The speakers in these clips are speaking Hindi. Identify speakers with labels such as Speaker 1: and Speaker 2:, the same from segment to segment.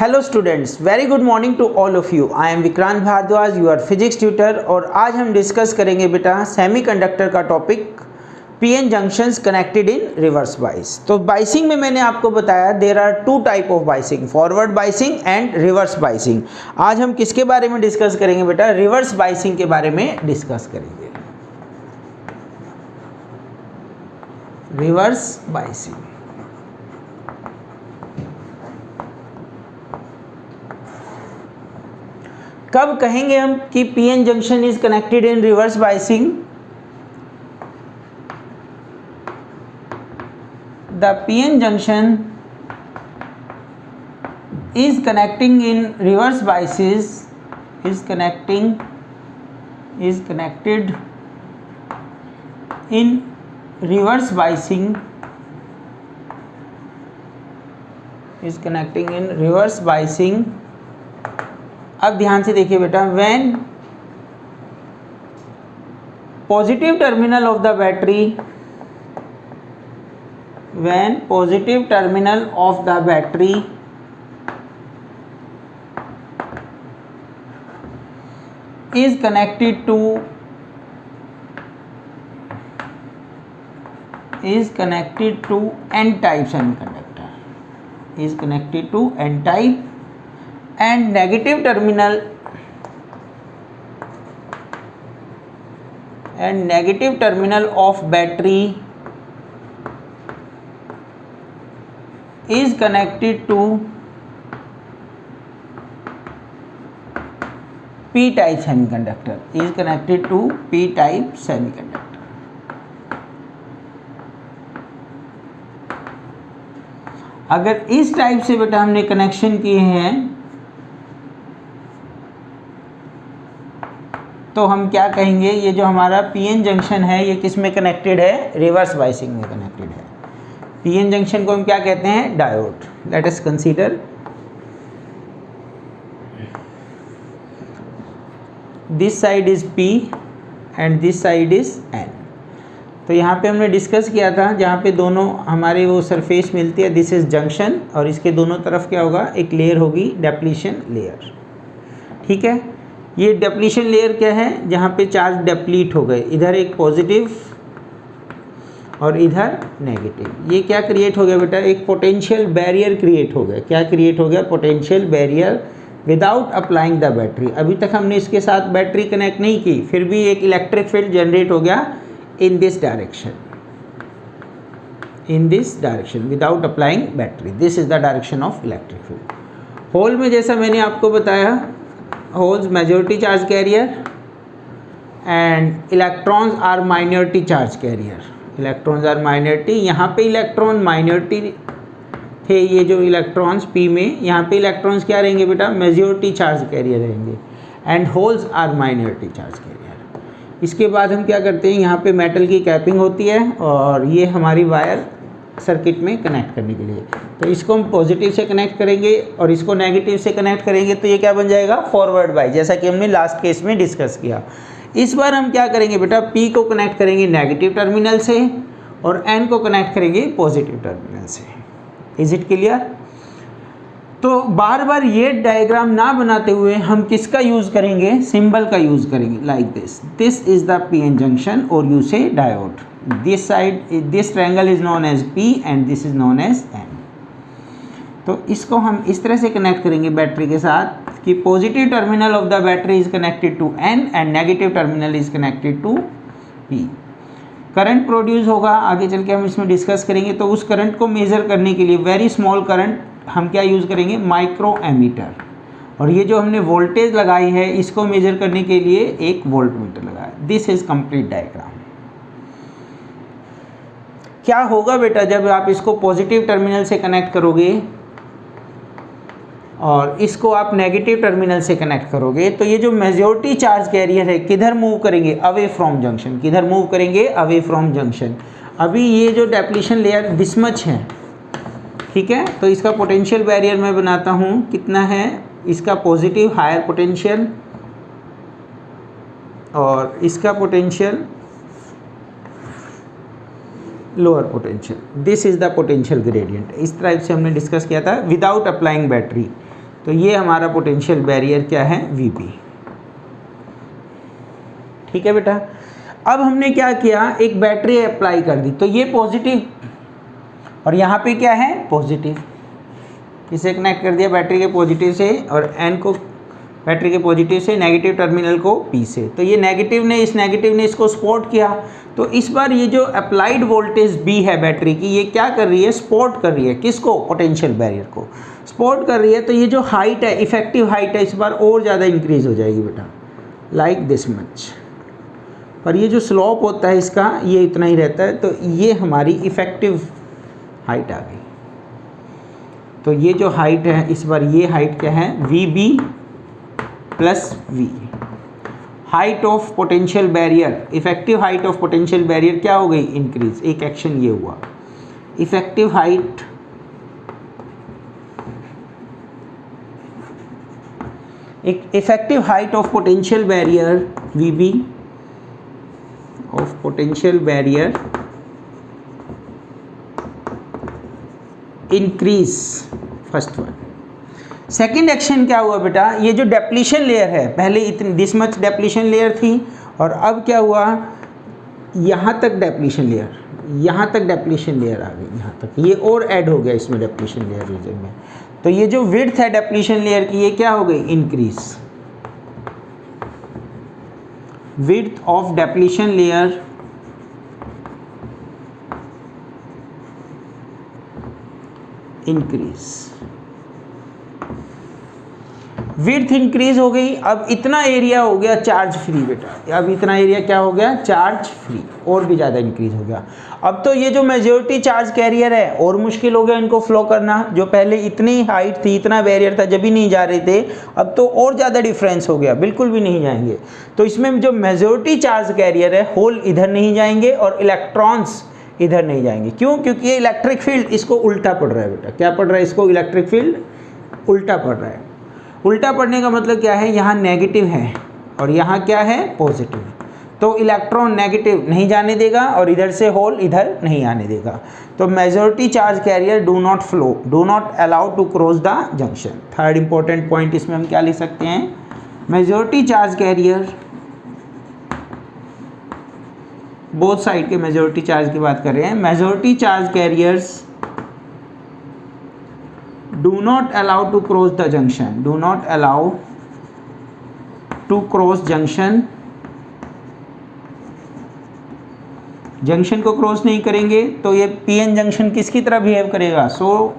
Speaker 1: Hello students, very good morning to all of you. I am Vikrant Bhardwaj, you are physics tutor. और आज हम डिस्कस करेंगे बेटा सेमीकंडक्टर का topic, PN junctions connected in reverse bias. तो बाइसिंग में मैंने आपको बताया there are two type of biasing, forward biasing and reverse biasing. आज हम किसके बारे में डिस्कस करेंगे बेटा? रिवर्स बाइसिंग के बारे में डिस्कस करेंगे। रिवर्स बाइसिंग कब कहेंगे हम कि PN junction is connected in reverse biasing? The PN junction is connecting in reverse biases is connected in reverse biasing is connecting in reverse biasing। अब ध्यान से देखिए बेटा, when positive terminal of the battery is connected to n-type semiconductor, is connected to n-type, and negative terminal of battery is connected to p-type semiconductor, is connected to p-type semiconductor। अगर इस टाइप से बेटा हमने कनेक्शन किए हैं तो हम क्या कहेंगे? ये जो हमारा पीएन जंक्शन है ये किस में कनेक्टेड है? रिवर्स बाइसिंग में कनेक्टेड है। पीएन जंक्शन को हम क्या कहते हैं? Diode. Let us consider this side is P and this side is N। तो यहाँ पे हमने डिस्कस किया था, जहाँ पे दोनों हमारे वो सरफेस मिलती है, दिस इज जंक्शन, और इसके दोनों तरफ क्या होगा? एक लेयर होगी, डेप्लीशन लेयर। ठीक है, ये डेप्लीशन लेयर क्या है? जहाँ पे चार्ज डेप्लीट हो गए, इधर एक पॉजिटिव और इधर नेगेटिव। ये क्या क्रिएट हो गया बेटा? एक पोटेंशियल बैरियर क्रिएट हो गया। क्या क्रिएट हो गया? Potential barrier without applying the battery. अभी तक हमने इसके साथ बैटरी कनेक्ट नहीं की, फिर भी एक इलेक्ट्रिक फील्ड जनरेट हो गया in this direction without applying battery. This is the direction of electric field. Hole में जैसा मैंने आपको बताया, holes majority charge carrier and electrons are minority charge carrier. Electrons are minority, यहाँ पे इलेक्ट्रॉन माइनॉरिटी थे, ये जो इलेक्ट्रॉन्स P में, यहाँ पे इलेक्ट्रॉन्स क्या रहेंगे बेटा? मेजॉरिटी चार्ज कैरियर रहेंगे, and holes are minority charge carrier. इसके बाद हम क्या करते हैं? यहाँ पे मेटल की कैपिंग होती है और ये हमारी वायर सर्किट में कनेक्ट करने के लिए। तो इसको हम पॉजिटिव से कनेक्ट करेंगे और इसको नेगेटिव से कनेक्ट करेंगे, तो ये क्या बन जाएगा? फॉरवर्ड बाइस, जैसा कि हमने लास्ट केस में डिस्कस किया। इस बार हम क्या करेंगे बेटा? P को कनेक्ट करेंगे नेगेटिव टर्मिनल से और N को कनेक्ट करेंगे पॉजिटिव टर्मिनल से। Is it clear? तो बार बार ये डायग्राम ना बनाते हुए हम किसका यूज़ करेंगे? सिंबल का यूज़ करेंगे, like this is the PN junction, और यू से diode. This side, this triangle is known as P and this is known as N। तो इसको हम इस तरह से कनेक्ट करेंगे बैटरी के साथ कि positive terminal of the battery is connected to N and negative terminal is connected to P। Current produce होगा, आगे चल के हम इसमें डिस्कस करेंगे। तो उस करंट को मेज़र करने के लिए, वेरी स्मॉल करंट, हम क्या यूज़ करेंगे? Micro ammeter. और ये जो हमने वोल्टेज लगाई है इसको मेजर करने के लिए एक वोल्ट मीटर लगाया। This is complete diagram. क्या होगा बेटा जब आप इसको पॉजिटिव टर्मिनल से कनेक्ट करोगे और इसको आप नेगेटिव टर्मिनल से कनेक्ट करोगे? तो ये जो मेजॉरिटी चार्ज कैरियर है किधर मूव करेंगे? Away from junction. किधर मूव करेंगे? Away from junction. अभी ये जो डेप्लीशन लेयर दिस मच है, ठीक है, तो इसका पोटेंशियल बैरियर मैं बनाता हूँ, कितना है इसका? पॉजिटिव, हायर पोटेंशियल, और इसका potential lower potential. This is the potential gradient. इस टाइप से हमने डिस्कस किया था विदाउट अप्लाइंग बैटरी। तो ये हमारा पोटेंशियल बैरियर क्या है, VB। ठीक है बेटा। अब हमने क्या किया, एक बैटरी अप्लाई कर दी, तो ये पॉजिटिव और यहाँ पे क्या है, पॉजिटिव। इसे कनेक्ट कर दिया बैटरी के पॉजिटिव से और N को बैटरी के पॉजिटिव से, नेगेटिव टर्मिनल को P से। तो ये नेगेटिव ने इस नेगेटिव ने इसको सपोर्ट किया। तो इस बार ये जो अप्लाइड वोल्टेज B है बैटरी की, ये क्या कर रही है, सपोर्ट कर रही है किसको, पोटेंशियल बैरियर को सपोर्ट कर रही है। तो ये जो हाइट है, इफेक्टिव हाइट है, इस बार और ज़्यादा इंक्रीज हो जाएगी बेटा, लाइक दिस मच। पर ये जो स्लोप होता है इसका, ये इतना ही रहता है। तो ये हमारी इफेक्टिव हाइट आ गई। तो ये जो हाइट है, इस बार ये हाइट क्या है, VB plus V। Height of potential barrier, effective height of potential barrier क्या हो गई, इंक्रीज। एक एक्शन ये हुआ, effective height effective height of potential barrier VB of potential barrier increase, first one. Second action क्या हुआ बेटा, ये जो डेप्लीशन लेयर है, पहले इतनी दिस मच डेप्लीशन लेयर थी और अब क्या हुआ, यहाँ तक डेप्लीशन लेयर, यहाँ तक डेप्लीशन लेयर आ गई, यहाँ तक ये और ऐड हो गया इसमें डेप्लीशन लेयर रीजन में। तो ये जो विड्थ है डेप्लीशन लेयर की, ये क्या हो गई, increase. Width of depletion layer increase, width increase हो गई। अब इतना एरिया हो गया चार्ज फ्री बेटा, अब इतना एरिया क्या हो गया, चार्ज फ्री, और भी ज़्यादा इंक्रीज हो गया। अब तो ये जो मेजॉरिटी चार्ज कैरियर है और मुश्किल हो गया इनको फ्लो करना। जो पहले इतनी हाइट थी, इतना बैरियर था, जब भी नहीं जा रहे थे, अब तो और ज़्यादा डिफरेंस हो गया, बिल्कुल भी नहीं जाएंगे। तो इसमें जो मेजॉरिटी चार्ज कैरियर है, होल इधर नहीं जाएंगे और इलेक्ट्रॉन्स इधर नहीं जाएंगे। क्यों, क्योंकि ये इलेक्ट्रिक फील्ड इसको उल्टा पड़ रहा है बेटा। क्या पड़ रहा है इसको, इलेक्ट्रिक फील्ड उल्टा पड़ रहा है। उल्टा पड़ने का मतलब क्या है, यहाँ नेगेटिव है और यहाँ क्या है, पॉजिटिव। तो इलेक्ट्रॉन नेगेटिव नहीं जाने देगा और इधर से होल इधर नहीं आने देगा। तो majority charge carrier do not flow, do not allow to cross the junction. Third important point इसमें हम क्या लिख सकते हैं, majority charge carrier, both side के मेजॉरिटी चार्ज की बात कर रहे हैं। Majority charge carriers do not allow to cross the junction, do not allow to cross junction, junction को क्रॉस नहीं करेंगे। तो ये PN जंक्शन किसकी तरह बिहेव करेगा, so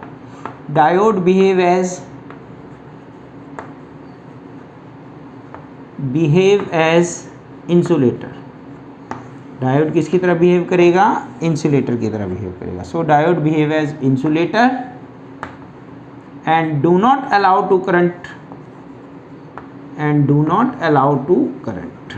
Speaker 1: diode behave as insulator. Diode किसकी तरह बिहेव करेगा, इंसुलेटर की तरह बिहेव करेगा। So diode behave as insulator and do not allow to current, and do not allow to current।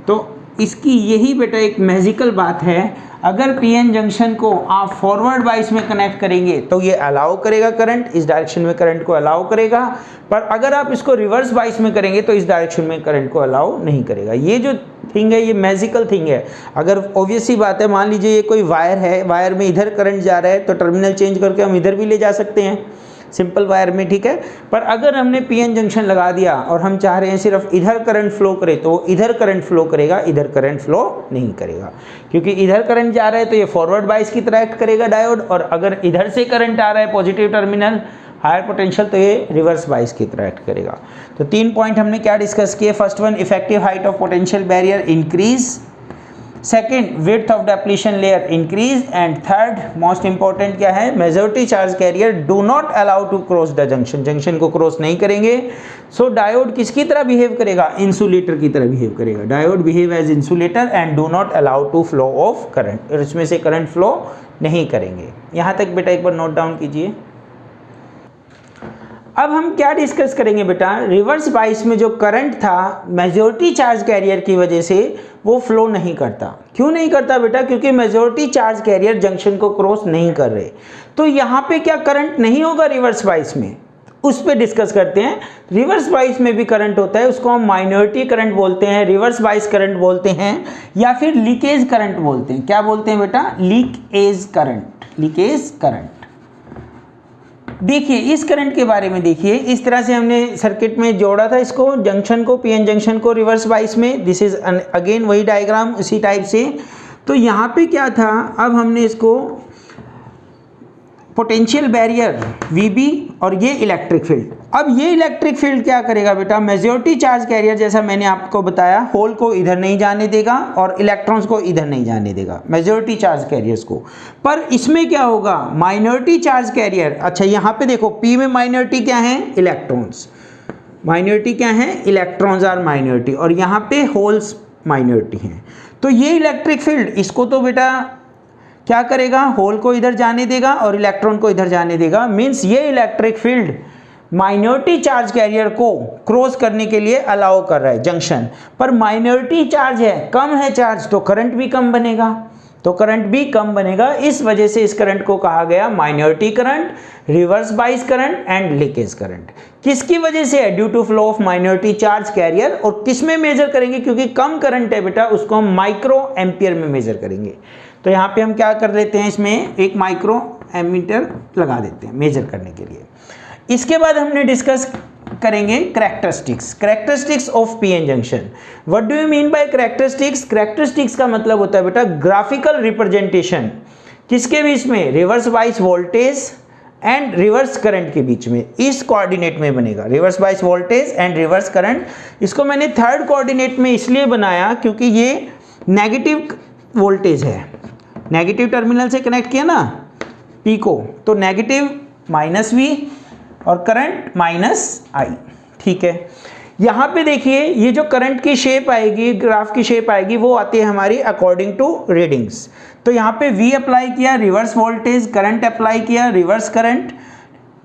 Speaker 1: तो इसकी यही बेटा एक मैजिकल बात है। अगर PN जंक्शन को आप फॉरवर्ड बाइस में कनेक्ट करेंगे तो ये अलाउ करेगा करंट, इस डायरेक्शन में करंट को अलाउ करेगा। पर अगर आप इसको रिवर्स बाइस में करेंगे तो इस डायरेक्शन में करंट को अलाउ नहीं करेगा। ये जो थिंग है, ये मैजिकल थिंग है। अगर ऑब्वियस सी बात है, मान लीजिए ये कोई वायर है, वायर में इधर करंट जा रहा है तो टर्मिनल चेंज करके हम इधर भी ले जा सकते हैं, सिंपल वायर में, ठीक है। पर अगर हमने PN जंक्शन लगा दिया और हम चाह रहे हैं सिर्फ इधर करंट फ्लो करे, तो इधर करंट फ्लो करेगा, इधर करंट फ्लो नहीं करेगा। क्योंकि इधर करंट जा रहा है तो ये फॉरवर्ड बाइस की तरह एक्ट करेगा डायोड, और अगर इधर से करंट आ रहा है पॉजिटिव टर्मिनल हायर पोटेंशियल, तो ये रिवर्स बाइस की तरह एक्ट करेगा। तो 3 पॉइंट हमने क्या डिस्कस किए, first one effective height of potential barrier increase, second width of depletion layer increase, and third most important क्या है, majority charge carrier do not allow to cross the junction, junction को क्रॉस नहीं करेंगे। सो डायोड किसकी तरह बिहेव करेगा, इंसुलेटर की तरह बिहेव करेगा। Diode behave as insulator and do not allow to flow of current, इसमें से करंट फ्लो नहीं करेंगे। यहाँ तक बेटा एक बार नोट डाउन कीजिए। अब हम क्या डिस्कस करेंगे बेटा, रिवर्स बाइस में जो करंट था मेजॉरिटी चार्ज कैरियर की वजह से वो फ्लो नहीं करता। क्यों नहीं करता बेटा, क्योंकि मेजॉरिटी चार्ज कैरियर जंक्शन को क्रॉस नहीं कर रहे। तो यहाँ पे क्या करंट नहीं होगा रिवर्स बाइस में, उस पर डिस्कस करते हैं। रिवर्स बाइस में भी करंट होता है, उसको हम माइनॉरिटी करंट बोलते हैं, रिवर्स बाइस करंट बोलते हैं, या फिर लीकेज करंट बोलते हैं। क्या बोलते हैं बेटा, लीकेज करंट, लीकेज करंट। देखिए इस करंट के बारे में देखिए, इस तरह से हमने सर्किट में जोड़ा था इसको, जंक्शन को, पीएन जंक्शन को रिवर्स बाइस में। दिस इज अगेन वही डायग्राम उसी टाइप से। तो यहाँ पे क्या था, अब हमने इसको पोटेंशियल बैरियर VB और ये इलेक्ट्रिक फील्ड। अब ये इलेक्ट्रिक फील्ड क्या करेगा बेटा, मेजॉरिटी चार्ज कैरियर जैसा मैंने आपको बताया, होल को इधर नहीं जाने देगा और इलेक्ट्रॉन्स को इधर नहीं जाने देगा, मेजॉरिटी चार्ज कैरियर्स को। पर इसमें क्या होगा, माइनॉरिटी चार्ज कैरियर। अच्छा यहाँ पे देखो P में माइनॉरिटी क्या है, इलेक्ट्रॉन्स। माइनॉरिटी क्या है, इलेक्ट्रॉन्स आर माइनॉरिटी, और यहाँ पे होल्स माइनॉरिटी हैं। तो ये इलेक्ट्रिक फील्ड इसको तो बेटा क्या करेगा, होल को इधर जाने देगा और इलेक्ट्रॉन को इधर जाने देगा। मीन्स ये electric field minority charge career को क्रॉस करने के लिए अलाउ कर रहा है जंक्शन पर। माइनॉरिटी चार्ज है, कम है चार्ज, तो करंट भी कम बनेगा, तो करंट भी कम बनेगा। इस वजह से इस करंट को कहा गया minority current, reverse bias current and leakage current. किसकी वजह से है, due to flow of minority charge carrier. और किस में मेजर करेंगे, क्योंकि कम करंट है बेटा, उसको हम माइक्रो एम्पियर में मेजर करेंगे। तो यहाँ पे हम क्या कर लेते हैं, इसमें एक माइक्रो एमीटर लगा देते हैं मेजर करने के लिए। इसके बाद हमने डिस्कस करेंगे characteristics of PN junction. What do you mean by characteristics? Characteristics का मतलब होता है बेटा ग्राफिकल रिप्रेजेंटेशन। किसके बीच में, reverse bias voltage and reverse current के बीच में, इस कोऑर्डिनेट में बनेगा reverse bias voltage and reverse current. इसको मैंने थर्ड कोऑर्डिनेट में इसलिए बनाया क्योंकि ये नेगेटिव वोल्टेज है, नेगेटिव टर्मिनल से कनेक्ट किया ना P को, तो नेगेटिव -V और करंट -I। ठीक है, यहाँ पे देखिए ये जो करंट की शेप आएगी, ग्राफ की शेप आएगी, वो आती है हमारी अकॉर्डिंग टू रीडिंग्स। तो यहाँ पे V अप्लाई किया, रिवर्स वोल्टेज, करंट अप्लाई किया, रिवर्स करंट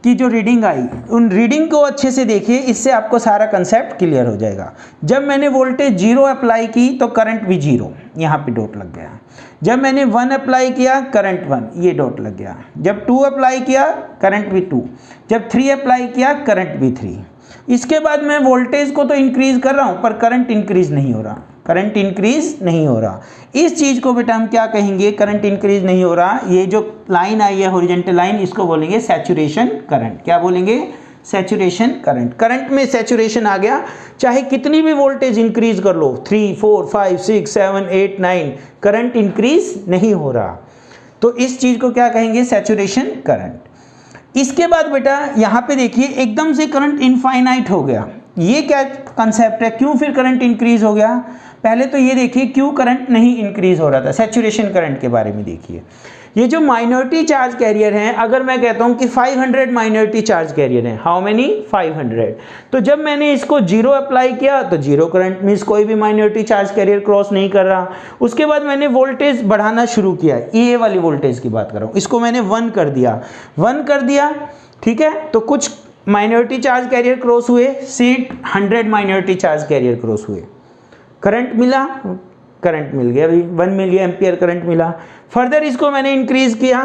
Speaker 1: की जो रीडिंग आई, उन रीडिंग को अच्छे से देखिए, इससे आपको सारा कंसेप्ट क्लियर हो जाएगा। जब मैंने वोल्टेज 0 अप्लाई की तो करंट भी 0, यहाँ पे डॉट लग गया। जब मैंने 1 अप्लाई किया, करंट 1, ये डॉट लग गया। जब 2 अप्लाई किया, करंट भी 2। जब 3 अप्लाई किया, करंट भी 3। इसके बाद मैं वोल्टेज को तो इंक्रीज कर रहा हूँ पर करंट इंक्रीज नहीं हो रहा, करंट इंक्रीज नहीं हो रहा। इस चीज को बेटा हम क्या कहेंगे, करंट इंक्रीज नहीं हो रहा। ये जो लाइन आई है हॉरिजॉन्टल लाइन, इसको बोलेंगे सैचुरेशन करंट। क्या बोलेंगे, सैचुरेशन करंट। करंट में सैचुरेशन आ गया, चाहे कितनी भी वोल्टेज इंक्रीज कर लो, 3, 4, 5, 6, 7, 8, 9, करंट इंक्रीज नहीं हो रहा। तो इस चीज को क्या कहेंगे, सैचुरेशन करंट। इसके बाद बेटा यहाँ पे देखिए एकदम से करंट इनफाइनाइट हो गया। ये क्या कंसेप्ट है, क्यों फिर करंट इंक्रीज हो गया? पहले तो ये देखिए क्यों करंट नहीं इंक्रीज हो रहा था, सैचुरेशन करंट के बारे में देखिए। ये जो माइनॉरिटी चार्ज कैरियर हैं, अगर मैं कहता हूं कि 500 माइनॉरिटी चार्ज कैरियर हैं, हाउ मेनी, 500, तो जब मैंने इसको 0 अप्लाई किया तो 0 करंट, मींस कोई भी माइनॉरिटी चार्ज कैरियर क्रॉस नहीं कर रहा। उसके बाद मैंने वोल्टेज बढ़ाना शुरू किया, ये वाली वोल्टेज की बात कर रहा हूं, इसको मैंने 1 कर दिया, 1 कर दिया, ठीक है। तो कुछ माइनॉरिटी चार्ज कैरियर क्रॉस हुए, seat 100 minority charge career cross हुए, करंट मिला, करंट मिल गया, अभी 1 मिली एम्पियर करंट मिला। फर्दर इसको मैंने इंक्रीज किया,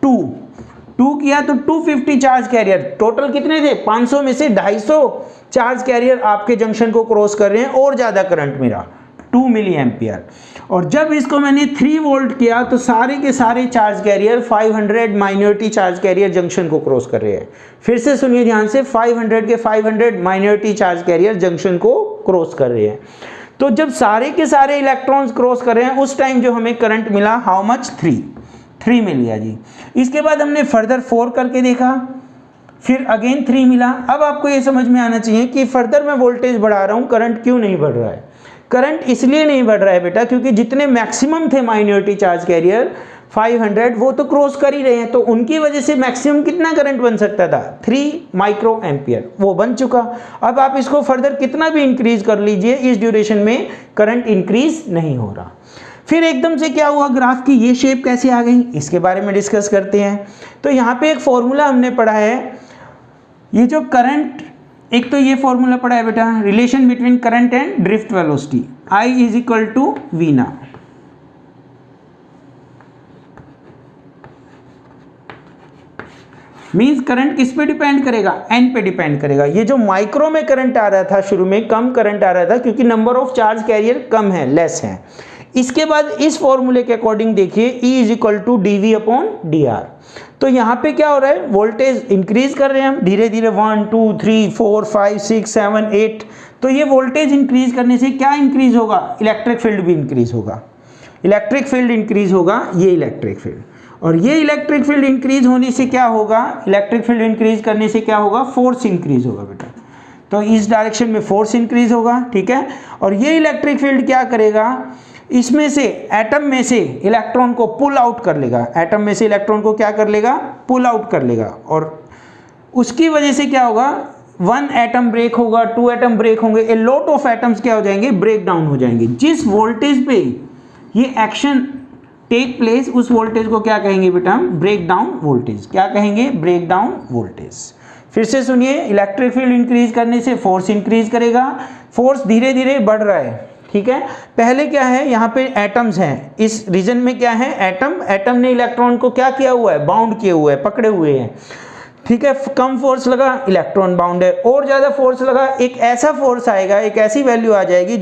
Speaker 1: 2 किया तो 250 चार्ज कैरियर, टोटल कितने थे, 500 में से 250 चार्ज कैरियर आपके जंक्शन को क्रॉस कर रहे हैं और ज़्यादा करंट मेरा 2 मिली एम्पियर। और जब इसको मैंने 3 वोल्ट किया तो सारे के सारे charge carrier 500 minority charge career junction को क्रॉस कर रहे हैं। फिर से सुनिए ध्यान से, 500 के 500 माइनॉरिटी चार्ज कैरियर जंक्शन को क्रॉस कर रहे हैं। तो जब सारे के सारे इलेक्ट्रॉन्स क्रॉस कर रहे हैं उस टाइम जो हमें करंट मिला, हाउ मच, 3 मिल गया जी। इसके बाद हमने फर्दर 4 करके देखा, फिर अगेन 3 मिला। अब आपको ये समझ में आना चाहिए कि फर्दर मैं वोल्टेज बढ़ा रहा हूँ, करंट क्यों नहीं बढ़ रहा है। करंट इसलिए नहीं बढ़ रहा है बेटा क्योंकि जितने मैक्सिमम थे माइनॉरिटी चार्ज कैरियर 500, वो तो क्रॉस कर ही रहे हैं, तो उनकी वजह से मैक्सिमम कितना करंट बन सकता था, 3 माइक्रो एम्पियर, वो बन चुका। अब आप इसको फर्दर कितना भी इंक्रीज कर लीजिए, इस ड्यूरेशन में करंट इंक्रीज नहीं हो रहा। फिर एकदम से क्या हुआ, ग्राफ की ये शेप कैसे आ गई, इसके बारे में डिस्कस करते हैं। तो यहाँ पे एक फॉर्मूला हमने पढ़ा है, ये जो करंट, एक तो ये फॉर्मूला पढ़ा है बेटा, relation between current and drift velocity, I = V ना। मीन्स करंट किस पे डिपेंड करेगा, एन पे डिपेंड करेगा। ये जो माइक्रो में करंट आ रहा था, शुरू में कम करंट आ रहा था क्योंकि नंबर ऑफ चार्ज कैरियर कम है, लेस है। इसके बाद इस फॉर्मूले के अकॉर्डिंग देखिए, E = dV/dr। तो यहाँ पे क्या हो रहा है, वोल्टेज इंक्रीज कर रहे हैं हम धीरे धीरे, 1 2 3 4 5 6 7 8। तो ये वोल्टेज इंक्रीज करने से क्या इंक्रीज होगा, इलेक्ट्रिक फील्ड भी इंक्रीज होगा, इलेक्ट्रिक फील्ड इंक्रीज होगा, ये इलेक्ट्रिक फील्ड। और ये इलेक्ट्रिक फील्ड इंक्रीज होने से क्या होगा, इलेक्ट्रिक फील्ड इंक्रीज करने से क्या होगा, फोर्स इंक्रीज होगा बेटा। तो इस डायरेक्शन में फोर्स इंक्रीज होगा, ठीक है। और ये इलेक्ट्रिक फील्ड क्या करेगा, इसमें से एटम में से इलेक्ट्रॉन को पुल आउट कर लेगा, एटम में से इलेक्ट्रॉन को क्या कर लेगा, पुल आउट कर लेगा। और उसकी वजह से क्या होगा, 1 एटम ब्रेक होगा, 2 एटम ब्रेक होंगे, ए लॉट ऑफ एटम्स क्या हो जाएंगे, ब्रेक डाउन हो जाएंगे। जिस वोल्टेज पे ये एक्शन टेक प्लेस, उस वोल्टेज को क्या कहेंगे बेटा हम, ब्रेक डाउन वोल्टेज। क्या कहेंगे, ब्रेक डाउन वोल्टेज। फिर से सुनिए, इलेक्ट्रिक फील्ड इंक्रीज करने से फोर्स इंक्रीज करेगा, फोर्स धीरे धीरे बढ़ रहा है, ठीक है। पहले क्या है, यहाँ पे एटम्स हैं, इस रीजन में क्या है, एटम, एटम ने इलेक्ट्रॉन को क्या किया हुआ है, बाउंड किए हुए हैं, पकड़े हुए हैं, ठीक है। कम फोर्स लगा, इलेक्ट्रॉन बाउंड है। और ज़्यादा फोर्स लगा, एक ऐसा फोर्स आएगा, एक ऐसी वैल्यू आ जाएगी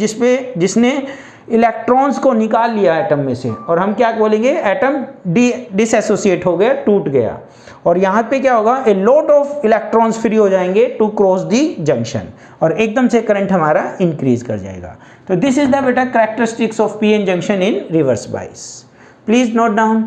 Speaker 1: जिसने इलेक्ट्रॉन्स को निकाल लिया एटम में से, और हम क्या बोलेंगे, एटम डिसएसोसिएट हो गया, टूट गया। और यहाँ पे क्या होगा, a lot of electrons free हो जाएंगे टू क्रॉस दी जंक्शन, और एकदम से करंट हमारा इंक्रीज कर जाएगा। तो दिस इज द बेटा characteristics of PN junction in reverse bias. Please note down.